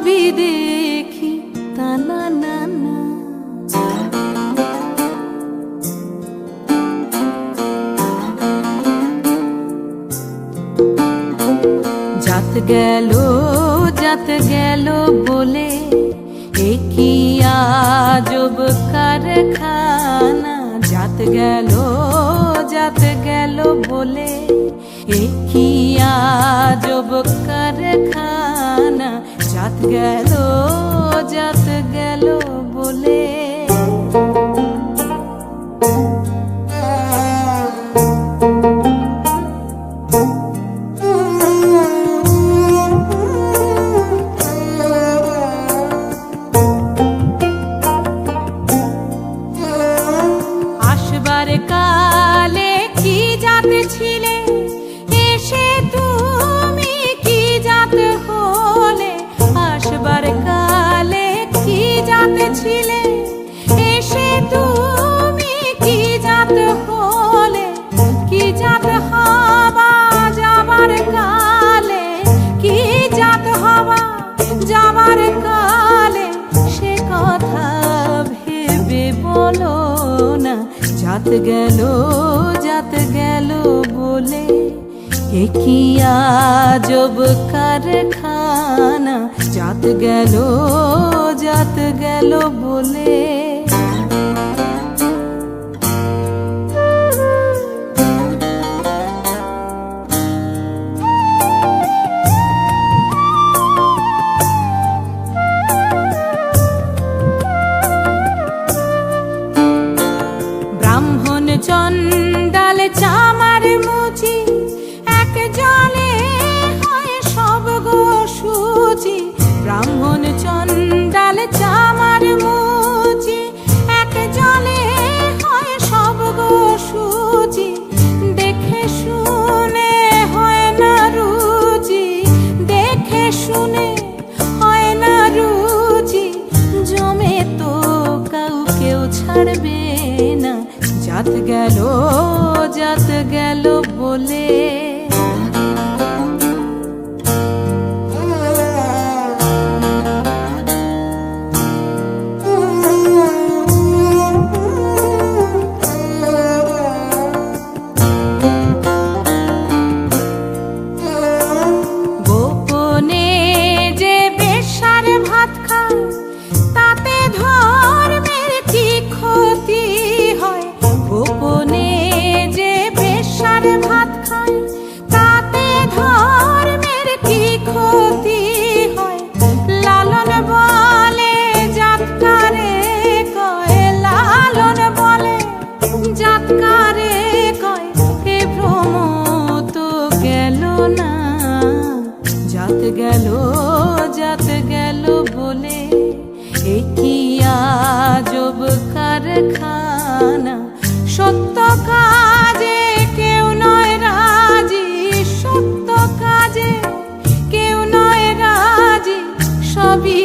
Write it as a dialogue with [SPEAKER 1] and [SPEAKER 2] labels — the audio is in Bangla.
[SPEAKER 1] সবই দেখি তা না না না। জাত গেল বলে এ কি আজব কারখানা। জাত গেল বলে এ কি আজব কারখানা। জাত গেল বলে কালে কি জাত ছিলে এসে তুমি কি জাত হলে। আসবার কালে কি জাত ছিলে এসে তুমি কি জাত হলে। কি জাত হবা যাবার কালে, কি জাত হবা যাবার কালে, সে কথা ভেবে বলো না। জাত গেল বলে এ কি আজব কারখানা। জাত গেল বলে ব্রাহ্মণ চণ্ডাল চামার মুচি এক জলে হয় সব গো শুচি। ব্রাহ্মণ চণ্ডাল চামার মুচি এক জলে হয় সব গো শুচি। দেখে শুনে হয় না রুচি, দেখে শুনে হয় না রুচি। জমে তো কাউকেও ছাড়বে না। জাত গেল বলে গোপনে যে বেশ্যার ভাত খায় তাতে ধর্মের কি ক্ষতি হয়। গোপনে যে বেশ্যার ভাত খায় তাতে ধর্মের কি ক্ষতি হয়। লালন বলে জাতকারে কয়, লালন বলে জাতকারে কয়, এ ভ্রম তো গেল না। জাত গেল বলে এ কি আজব কারখানা। সত্য কাজে কেউ নয় রাজি, সত্য কাজে কেউ নয় রাজি, সবই